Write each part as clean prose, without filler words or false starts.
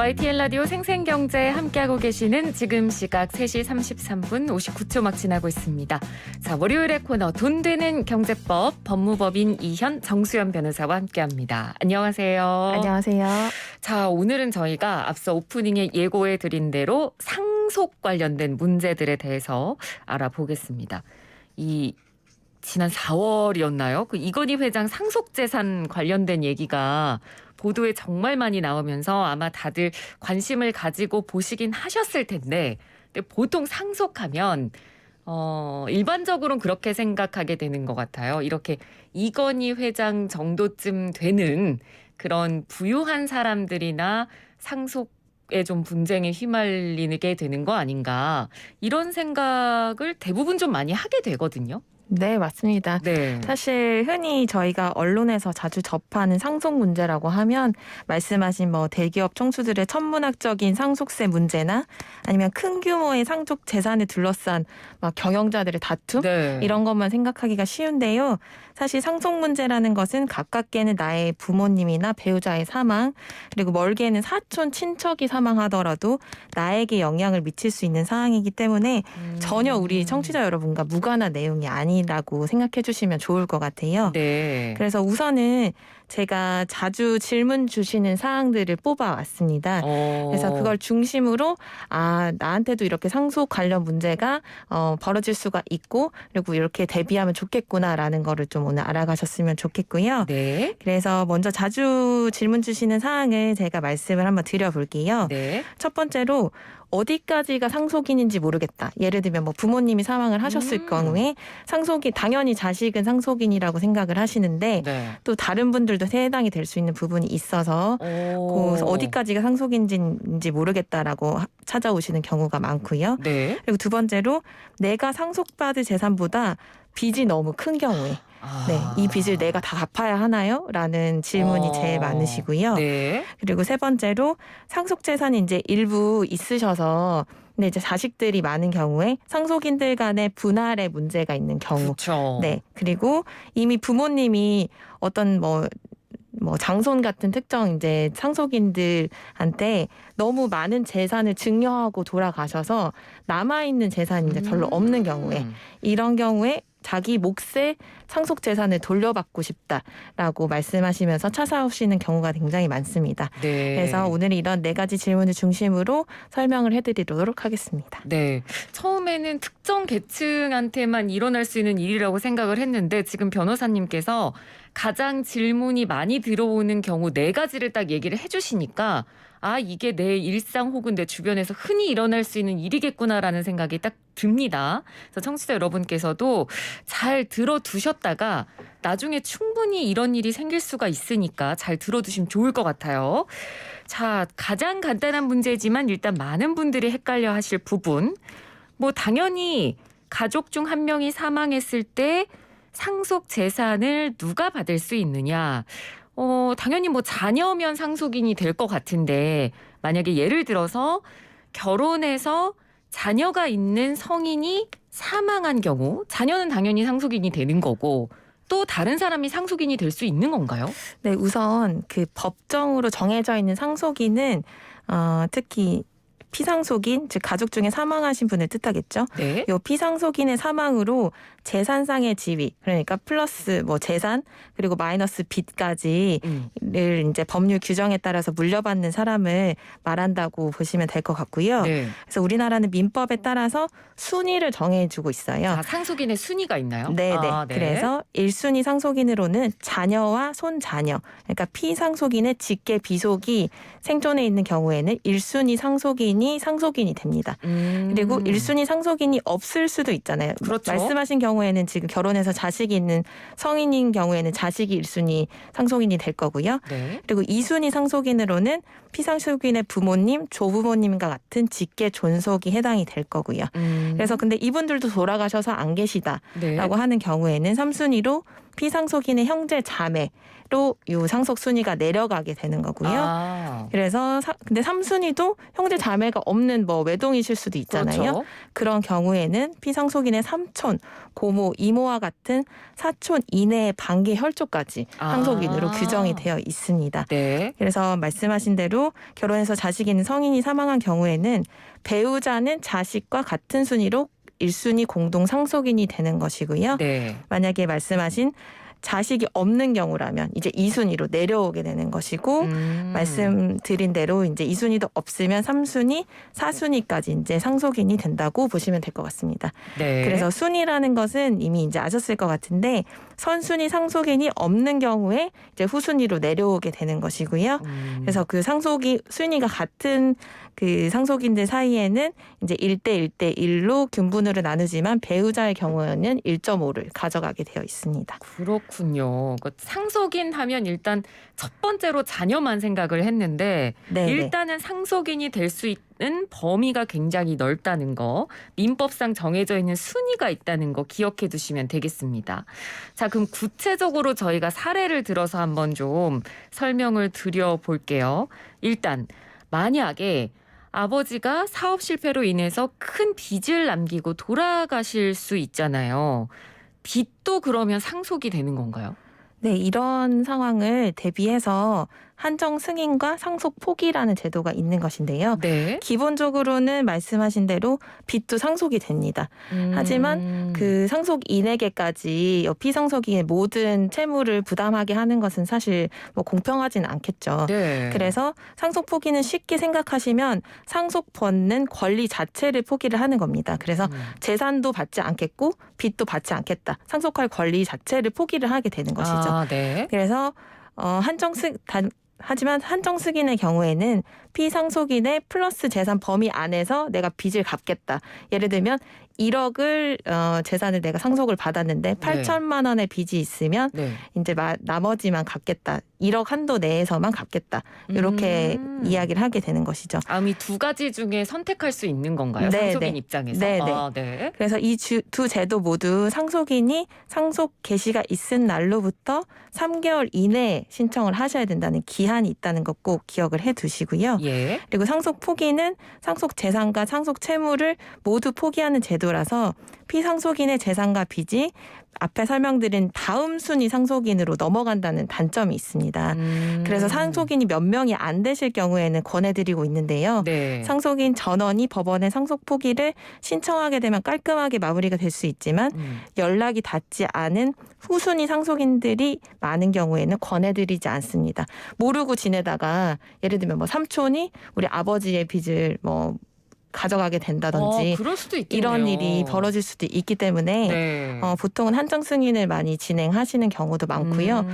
YTN 라디오 생생경제 함께하고 계시는 지금 시각 3시 33분 59초 막 지나고 있습니다. 자, 월요일의 코너 돈 되는 경제법 법무법인 이현 정수연 변호사와 함께합니다. 안녕하세요. 안녕하세요. 자, 오늘은 저희가 앞서 오프닝에 예고해드린 대로 상속 관련된 문제들에 대해서 알아보겠습니다. 지난 4월이었나요? 그 이건희 회장 상속재산 관련된 얘기가 보도에 정말 많이 나오면서 아마 다들 관심을 가지고 보시긴 하셨을 텐데, 근데 보통 상속하면 일반적으로는 그렇게 생각하게 되는 것 같아요. 이렇게 이건희 회장 정도쯤 되는 그런 부유한 사람들이나 상속에 좀 분쟁에 휘말리게 되는 거 아닌가, 이런 생각을 대부분 좀 많이 하게 되거든요. 네, 맞습니다. 네. 사실 흔히 저희가 언론에서 자주 접하는 상속 문제라고 하면 말씀하신 대기업 총수들의 천문학적인 상속세 문제나 아니면 큰 규모의 상속 재산을 둘러싼 경영자들의 다툼, 네. 이런 것만 생각하기가 쉬운데요. 사실 상속 문제라는 것은 가깝게는 나의 부모님이나 배우자의 사망, 그리고 멀게는 사촌, 친척이 사망하더라도 나에게 영향을 미칠 수 있는 사항이기 때문에 전혀 우리 청취자 여러분과 무관한 내용이 아니라고 생각해 주시면 좋을 것 같아요. 네. 그래서 우선은 제가 자주 질문 주시는 사항들을 뽑아왔습니다. 그래서 그걸 중심으로 나한테도 이렇게 상속 관련 문제가 벌어질 수가 있고, 그리고 이렇게 대비하면 좋겠구나라는 거를 좀 오늘 알아가셨으면 좋겠고요. 네. 그래서 먼저 자주 질문 주시는 사항을 제가 말씀을 한번 드려볼게요. 네. 첫 번째로 어디까지가 상속인인지 모르겠다. 예를 들면 부모님이 사망을 하셨을 경우에 상속이, 당연히 자식은 상속인이라고 생각을 하시는데 네. 또 다른 분들도 해당이 될 수 있는 부분이 있어서 어디까지가 상속인지 모르겠다라고 찾아오시는 경우가 많고요. 네. 그리고 두 번째로 내가 상속받을 재산보다 빚이 너무 큰 경우에 이 빚을 내가 다 갚아야 하나요? 라는 질문이 제일 많으시고요. 네. 그리고 세 번째로 상속 재산이 이제 일부 있으셔서 근데 이제 자식들이 많은 경우에 상속인들 간의 분할의 문제가 있는 경우. 그렇죠. 네. 그리고 이미 부모님이 어떤 장손 같은 특정 이제 상속인들한테 너무 많은 재산을 증여하고 돌아가셔서 남아있는 재산이 이제 별로 없는 경우에, 이런 경우에 자기 몫의 상속 재산을 돌려받고 싶다라고 말씀하시면서 찾아오시는 경우가 굉장히 많습니다. 네. 그래서 오늘 이런 4가지 질문을 중심으로 설명을 해드리도록 하겠습니다. 네. 처음에는 특정 계층한테만 일어날 수 있는 일이라고 생각을 했는데, 지금 변호사님께서 가장 질문이 많이 들어오는 경우 4가지를 딱 얘기를 해주시니까 이게 내 일상 혹은 내 주변에서 흔히 일어날 수 있는 일이겠구나라는 생각이 딱 듭니다. 그래서 청취자 여러분께서도 잘 들어두셨다가 나중에 충분히 이런 일이 생길 수가 있으니까 잘 들어두시면 좋을 것 같아요. 자, 가장 간단한 문제지만 일단 많은 분들이 헷갈려 하실 부분. 당연히 가족 중 한 명이 사망했을 때 상속 재산을 누가 받을 수 있느냐. 당연히 자녀면 상속인이 될 것 같은데, 만약에 예를 들어서 결혼해서 자녀가 있는 성인이 사망한 경우 자녀는 당연히 상속인이 되는 거고, 또 다른 사람이 상속인이 될 수 있는 건가요? 네, 우선 그 법정으로 정해져 있는 상속인은 특히 피상속인, 즉 가족 중에 사망하신 분을 뜻하겠죠. 네. 이 피상속인의 사망으로 재산상의 지위, 그러니까 플러스 재산 그리고 마이너스 빚까지를 이제 법률 규정에 따라서 물려받는 사람을 말한다고 보시면 될 것 같고요. 네. 그래서 우리나라는 민법에 따라서 순위를 정해주고 있어요. 상속인의 순위가 있나요? 네. 네. 그래서 1순위 상속인으로는 자녀와 손자녀, 그러니까 피상속인의 직계 비속이 생존해 있는 경우에는 1순위 상속인이 상속인이 됩니다. 그리고 1순위 상속인이 없을 수도 있잖아요. 그렇죠. 말씀하신 경우에는 지금 결혼해서 자식이 있는 성인인 경우에는 자식이 1순위 상속인이 될 거고요. 네. 그리고 2순위 상속인으로는 피상속인의 부모님, 조부모님과 같은 직계 존속이 해당이 될 거고요. 그래서 근데 이분들도 돌아가셔서 안 계시다라고 네. 하는 경우에는 3순위로 피상속인의 형제, 자매 요 상속 순위가 내려가게 되는 거고요. 아, 그래서 근데 3순위도 형제 자매가 없는 뭐 외동이실 수도 있잖아요. 그렇죠. 그런 경우에는 피상속인의 삼촌, 고모, 이모와 같은 사촌 이내의 반계 혈족까지 상속인으로 아. 규정이 되어 있습니다. 네. 그래서 말씀하신 대로 결혼해서 자식이 있는 성인이 사망한 경우에는 배우자는 자식과 같은 순위로 1순위 공동 상속인이 되는 것이고요. 네. 만약에 말씀하신 자식이 없는 경우라면 이제 2순위로 내려오게 되는 것이고 말씀드린 대로 이제 2순위도 없으면 3순위, 4순위까지 이제 상속인이 된다고 보시면 될 것 같습니다. 네. 그래서 순위라는 것은 이미 이제 아셨을 것 같은데 선순위 상속인이 없는 경우에 이제 후순위로 내려오게 되는 것이고요. 그래서 그 상속이 순위가 같은 그 상속인들 사이에는 이제 1대1대1로 균분으로 나누지만 배우자의 경우에는 1.5를 가져가게 되어 있습니다. 그렇군요. 그 상속인 하면 일단 첫 번째로 자녀만 생각을 했는데 네, 일단은 상속인이 될 수 있는 범위가 굉장히 넓다는 거, 민법상 정해져 있는 순위가 있다는 거 기억해 두시면 되겠습니다. 자, 그럼 구체적으로 저희가 사례를 들어서 한번 좀 설명을 드려볼게요. 일단 만약에 아버지가 사업 실패로 인해서 큰 빚을 남기고 돌아가실 수 있잖아요. 빚도 그러면 상속이 되는 건가요? 네, 이런 상황을 대비해서 한정 승인과 상속 포기라는 제도가 있는 것인데요. 네. 기본적으로는 말씀하신 대로 빚도 상속이 됩니다. 하지만 그 상속인에게까지 피상속인의 모든 채무를 부담하게 하는 것은 사실 뭐 공평하진 않겠죠. 네. 그래서 상속 포기는 쉽게 생각하시면 상속 받는 권리 자체를 포기를 하는 겁니다. 그래서 재산도 받지 않겠고 빚도 받지 않겠다. 상속할 권리 자체를 포기를 하게 되는 것이죠. 아, 네. 그래서 하지만 한정 승인의 경우에는 피상속인의 플러스 재산 범위 안에서 내가 빚을 갚겠다. 예를 들면 1억을 재산을 내가 상속을 받았는데 8천만 원의 빚이 있으면 네. 이제 나머지만 갚겠다. 1억 한도 내에서만 갚겠다. 이렇게 이야기를 하게 되는 것이죠. 이 두 가지 중에 선택할 수 있는 건가요? 네, 상속인 네. 입장에서. 네, 네. 아, 네. 그래서 이 두 제도 모두 상속인이 상속 개시가 있은 날로부터 3개월 이내에 신청을 하셔야 된다는 기한이 있다는 것 꼭 기억을 해 두시고요. 예. 그리고 상속 포기는 상속 재산과 상속 채무를 모두 포기하는 제도라서 피상속인의 재산과 빚이 앞에 설명드린 다음 순위 상속인으로 넘어간다는 단점이 있습니다. 그래서 상속인이 몇 명이 안 되실 경우에는 권해드리고 있는데요. 네. 상속인 전원이 법원에 상속 포기를 신청하게 되면 깔끔하게 마무리가 될 수 있지만 연락이 닿지 않은 후순위 상속인들이 많은 경우에는 권해드리지 않습니다. 모르고 지내다가 예를 들면 뭐 삼촌이 우리 아버지의 빚을 뭐 가져가게 된다든지 그럴 수도 있겠네요. 이런 일이 벌어질 수도 있기 때문에 네. 보통은 한정 승인을 많이 진행하시는 경우도 많고요.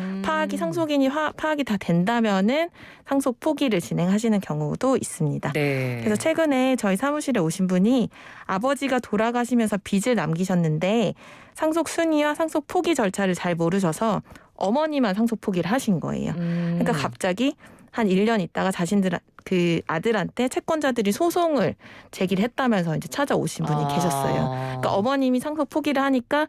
상속인이 파악이 다 된다면은 상속 포기를 진행하시는 경우도 있습니다. 네. 그래서 최근에 저희 사무실에 오신 분이 아버지가 돌아가시면서 빚을 남기셨는데 상속 순위와 상속 포기 절차를 잘 모르셔서 어머니만 상속 포기를 하신 거예요. 그러니까 갑자기 한 1년 있다가 자신들 그 아들한테 채권자들이 소송을 제기를 했다면서 이제 찾아오신 분이 계셨어요. 그러니까 어머님이 상속 포기를 하니까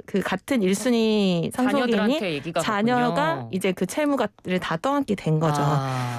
그 같은 1순위 상속인이 자녀들한테 얘기가 자녀가 갔군요. 이제 그 채무를 다 떠안게 된 거죠.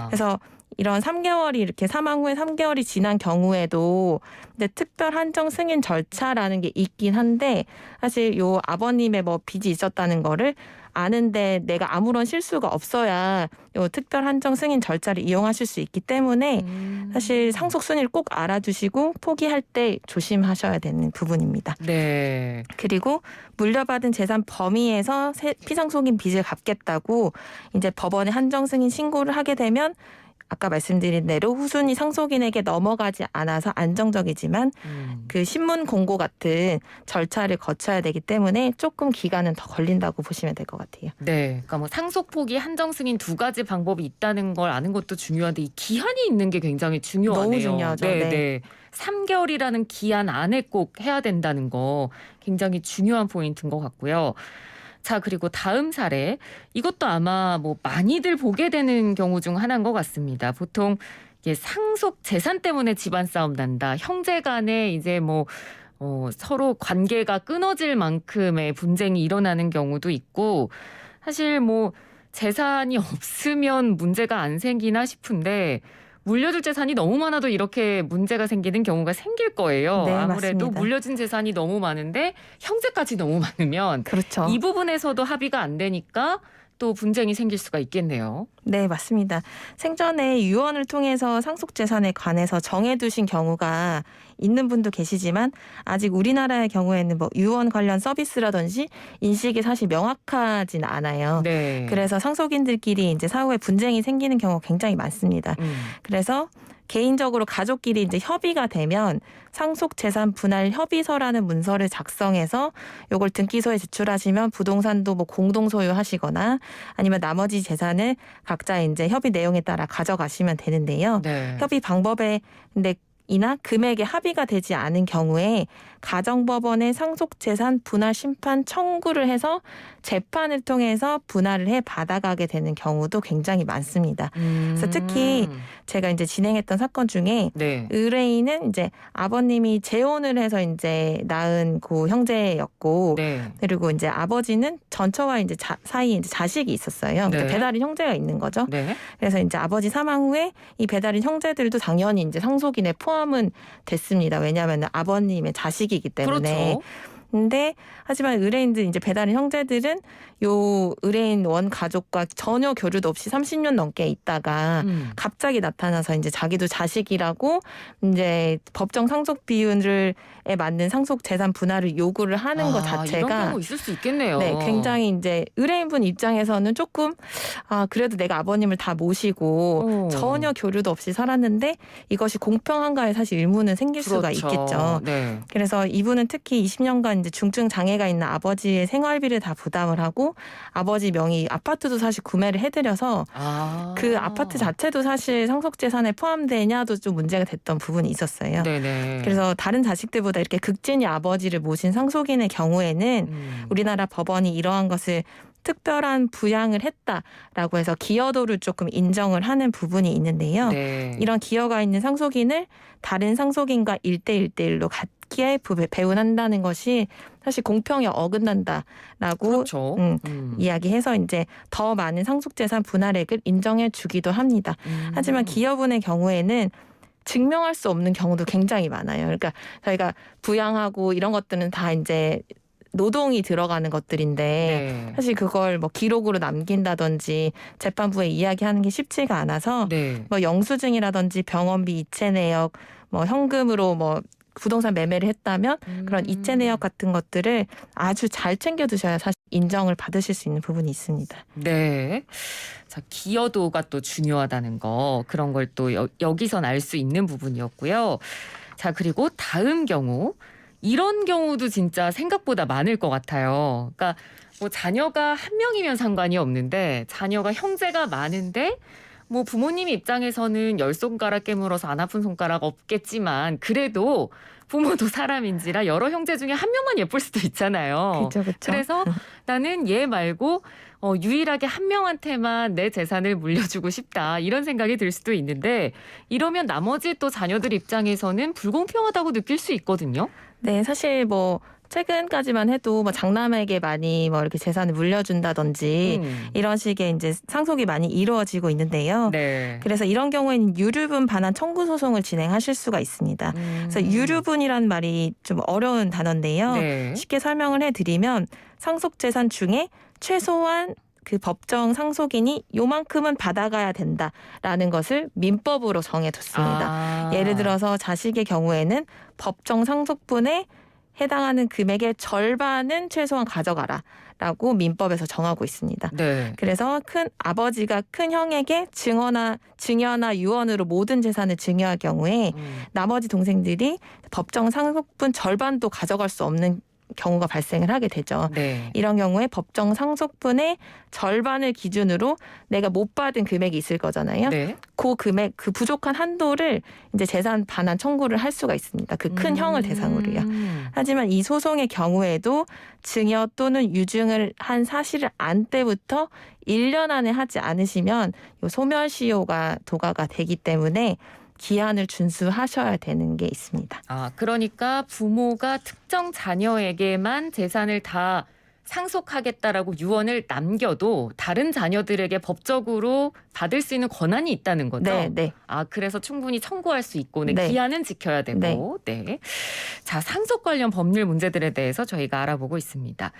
그래서 이런 3개월이 이렇게 사망 후에 3개월이 지난 경우에도 근데 특별 한정 승인 절차라는 게 있긴 한데 사실 요 아버님의 뭐 빚이 있었다는 거를 아는데 내가 아무런 실수가 없어야 요 특별 한정 승인 절차를 이용하실 수 있기 때문에 사실 상속 순위를 꼭 알아두시고 포기할 때 조심하셔야 되는 부분입니다. 네. 그리고 물려받은 재산 범위에서 피상속인 빚을 갚겠다고 이제 법원에 한정 승인 신고를 하게 되면 아까 말씀드린 대로 후순위 상속인에게 넘어가지 않아서 안정적이지만 그 신문 공고 같은 절차를 거쳐야 되기 때문에 조금 기간은 더 걸린다고 보시면 될 것 같아요. 네. 그러니까 뭐 상속 포기, 한정 승인 두 가지 방법이 있다는 걸 아는 것도 중요한데 이 기한이 있는 게 굉장히 중요하네요. 너무 중요하죠. 네, 네. 네. 3개월이라는 기한 안에 꼭 해야 된다는 거 굉장히 중요한 포인트인 것 같고요. 자, 그리고 다음 사례. 이것도 아마 뭐 많이들 보게 되는 경우 중 하나인 것 같습니다. 보통 이게 상속 재산 때문에 집안 싸움 난다. 형제 간에 이제 뭐 서로 관계가 끊어질 만큼의 분쟁이 일어나는 경우도 있고 사실 뭐 재산이 없으면 문제가 안 생기나 싶은데 물려줄 재산이 너무 많아도 이렇게 문제가 생기는 경우가 생길 거예요. 네, 아무래도 맞습니다. 물려진 재산이 너무 많은데 형제까지 너무 많으면 그렇죠. 이 부분에서도 합의가 안 되니까 또 분쟁이 생길 수가 있겠네요. 네, 맞습니다. 생전에 유언을 통해서 상속재산에 관해서 정해두신 경우가 있는 분도 계시지만 아직 우리나라의 경우에는 뭐 유언 관련 서비스라든지 인식이 사실 명확하진 않아요. 네. 그래서 상속인들끼리 이제 사후에 분쟁이 생기는 경우가 굉장히 많습니다. 그래서 개인적으로 가족끼리 이제 협의가 되면 상속재산 분할 협의서라는 문서를 작성해서 요걸 등기소에 제출하시면 부동산도 뭐 공동 소유하시거나 아니면 나머지 재산을 각자 이제 협의 내용에 따라 가져가시면 되는데요. 네. 협의 방법에 근데 이나 금액에 합의가 되지 않은 경우에 가정법원에 상속재산 분할 심판 청구를 해서 재판을 통해서 분할을 해 받아가게 되는 경우도 굉장히 많습니다. 그래서 특히 제가 이제 진행했던 사건 중에 네. 의뢰인은 이제 아버님이 재혼을 해서 이제 낳은 고 형제였고 네. 그리고 이제 아버지는 전처와 이제 사이에 이제 자식이 있었어요. 그러니까 네. 배달인 형제가 있는 거죠. 네. 그래서 이제 아버지 사망 후에 이 배달인 형제들도 당연히 이제 상속인에 포함은 됐습니다. 왜냐하면 아버님의 자식이기 때문에. 그렇죠. 근데 하지만 의뢰인들 이제 배달인 형제들은 요 의뢰인 원 가족과 전혀 교류도 없이 30년 넘게 있다가 갑자기 나타나서 이제 자기도 자식이라고 이제 법정 상속 비율에 맞는 상속 재산 분할을 요구를 하는 것 이런 자체가 경우 있을 수 있겠네요. 네, 굉장히 이제 의뢰인분 입장에서는 조금 그래도 내가 아버님을 다 모시고 전혀 교류도 없이 살았는데 이것이 공평한가에 사실 의문은 생길 수가 그렇죠. 있겠죠. 네. 그래서 이분은 특히 20년간 이제 중증 장애가 있는 아버지의 생활비를 다 부담을 하고 아버지 명의 아파트도 사실 구매를 해드려서 그 아파트 자체도 사실 상속재산에 포함되냐도 좀 문제가 됐던 부분이 있었어요. 네네. 그래서 다른 자식들보다 이렇게 극진히 아버지를 모신 상속인의 경우에는 우리나라 법원이 이러한 것을 특별한 부양을 했다라고 해서 기여도를 조금 인정을 하는 부분이 있는데요. 네. 이런 기여가 있는 상속인을 다른 상속인과 1대1대1로 같게 배분한다는 것이 사실 공평에 어긋난다라고 그렇죠. 이야기해서 이제 더 많은 상속재산 분할액을 인정해 주기도 합니다. 하지만 기여분의 경우에는 증명할 수 없는 경우도 굉장히 많아요. 그러니까 저희가 부양하고 이런 것들은 다 이제 노동이 들어가는 것들인데 네. 사실 그걸 뭐 기록으로 남긴다든지 재판부에 이야기하는 게 쉽지가 않아서 네. 뭐 영수증이라든지 병원비 이체 내역 뭐 현금으로 뭐 부동산 매매를 했다면 그런 이체 내역 같은 것들을 아주 잘 챙겨 두셔야 사실 인정을 받으실 수 있는 부분이 있습니다. 네. 자, 기여도가 또 중요하다는 거 그런 걸 또 여기선 알 수 있는 부분이었고요. 자, 그리고 다음 경우 이런 경우도 진짜 생각보다 많을 것 같아요. 그러니까 뭐 자녀가 한 명이면 상관이 없는데 자녀가 형제가 많은데 뭐 부모님 입장에서는 10손가락 깨물어서 안 아픈 손가락 없겠지만 그래도 부모도 사람인지라 여러 형제 중에 한 명만 예쁠 수도 있잖아요. 그렇죠. 그래서 나는 얘 말고 유일하게 한 명한테만 내 재산을 물려주고 싶다 이런 생각이 들 수도 있는데 이러면 나머지 또 자녀들 입장에서는 불공평하다고 느낄 수 있거든요. 네, 사실 뭐 최근까지만 해도 뭐 장남에게 많이 뭐 이렇게 재산을 물려준다든지 이런 식의 이제 상속이 많이 이루어지고 있는데요. 네. 그래서 이런 경우에는 유류분 반환 청구 소송을 진행하실 수가 있습니다. 그래서 유류분이라는 말이 좀 어려운 단어인데요. 네. 쉽게 설명을 해드리면 상속재산 중에 최소한 그 법정 상속인이 요만큼은 받아가야 된다라는 것을 민법으로 정해뒀습니다. 예를 들어서 자식의 경우에는 법정 상속분에 해당하는 금액의 절반은 최소한 가져가라라고 민법에서 정하고 있습니다. 네. 그래서 큰 아버지가 큰 형에게 증여나 유언으로 모든 재산을 증여할 경우에 나머지 동생들이 법정 상속분 절반도 가져갈 수 없는 경우가 발생을 하게 되죠. 네. 이런 경우에 법정 상속분의 절반을 기준으로 내가 못 받은 금액이 있을 거잖아요. 네. 그 금액, 그 부족한 한도를 이제 재산 반환 청구를 할 수가 있습니다. 그 큰 형을 대상으로요. 하지만 이 소송의 경우에도 증여 또는 유증을 한 사실을 안 때부터 1년 안에 하지 않으시면 요 소멸시효가 도과가 되기 때문에 기한을 준수하셔야 되는 게 있습니다. 그러니까 부모가 특정 자녀에게만 재산을 다 상속하겠다라고 유언을 남겨도 다른 자녀들에게 법적으로 받을 수 있는 권한이 있다는 거죠. 네, 네. 아, 그래서 충분히 청구할 수 있고, 네, 네. 기한은 지켜야 되고, 네. 자, 상속 관련 법률 문제들에 대해서 저희가 알아보고 있습니다.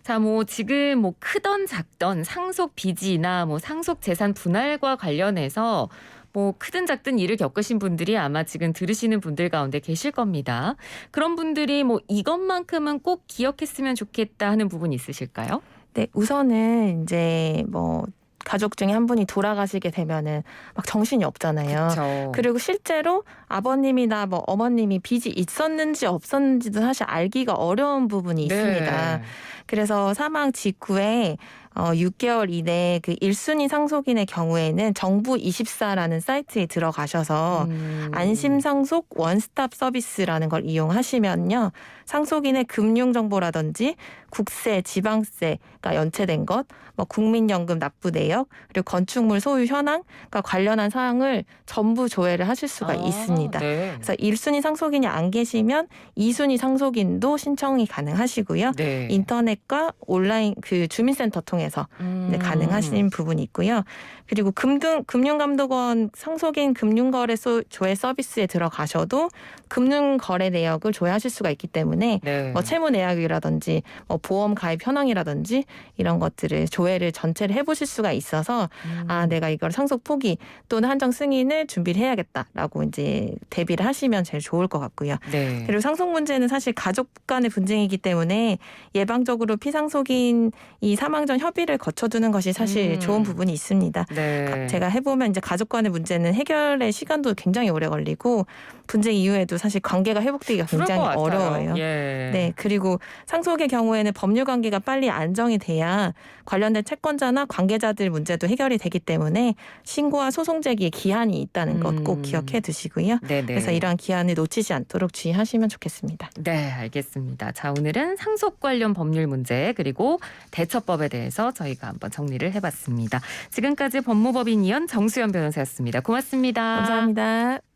자, 뭐 지금 뭐 크던 작던 상속 빚이나 뭐 상속 재산 분할과 관련해서 뭐 크든 작든 일을 겪으신 분들이 아마 지금 들으시는 분들 가운데 계실 겁니다. 그런 분들이 뭐 이것만큼은 꼭 기억했으면 좋겠다 하는 부분 있으실까요? 네, 우선은 이제 뭐 가족 중에 한 분이 돌아가시게 되면은 막 정신이 없잖아요. 그렇죠. 그리고 실제로 아버님이나 뭐 어머님이 빚이 있었는지 없었는지도 사실 알기가 어려운 부분이 있습니다. 그래서 사망 직후에 6개월 이내 그 1순위 상속인의 경우에는 정부24라는 사이트에 들어가셔서 안심상속 원스톱 서비스라는 걸 이용하시면요. 상속인의 금융정보라든지 국세, 지방세가 연체된 것, 뭐 국민연금 납부 내역, 그리고 건축물 소유 현황과 관련한 사항을 전부 조회를 하실 수가 있습니다. 네. 그래서 1순위 상속인이 안 계시면 2순위 상속인도 신청이 가능하시고요. 네. 인터넷과 온라인 그 주민센터 통해서 네, 가능하신 부분이 있고요. 그리고 금융감독원 상속인 금융거래소 조회 서비스에 들어가셔도 금융거래 내역을 조회하실 수가 있기 때문에 네. 뭐 채무 내역이라든지 뭐 보험 가입 현황이라든지 이런 것들을 조회를 전체를 해보실 수가 있어서 아 내가 이걸 상속 포기 또는 한정 승인을 준비를 해야겠다라고 이제 대비를 하시면 제일 좋을 것 같고요. 네. 그리고 상속 문제는 사실 가족 간의 분쟁이기 때문에 예방적으로 피상속인이 사망 전 협의를 거쳐두는 것이 사실 좋은 부분이 있습니다. 네. 제가 해보면 이제 가족 간의 문제는 해결의 시간도 굉장히 오래 걸리고 분쟁 이후에도 사실 관계가 회복되기가 그럴 굉장히 것 같아요. 어려워요. 예. 네, 그리고 상속의 경우에는 법률 관계가 빨리 안정이 돼야 관련된 채권자나 관계자들 문제도 해결이 되기 때문에 신고와 소송 제기에 기한이 있다는 것 꼭 기억해 두시고요. 네네. 그래서 이러한 기한을 놓치지 않도록 주의하시면 좋겠습니다. 네, 알겠습니다. 자, 오늘은 상속 관련 법률 문제 그리고 대처법에 대해서 저희가 한번 정리를 해봤습니다. 지금까지 법무법인 이연 정수연 변호사였습니다. 고맙습니다. 감사합니다.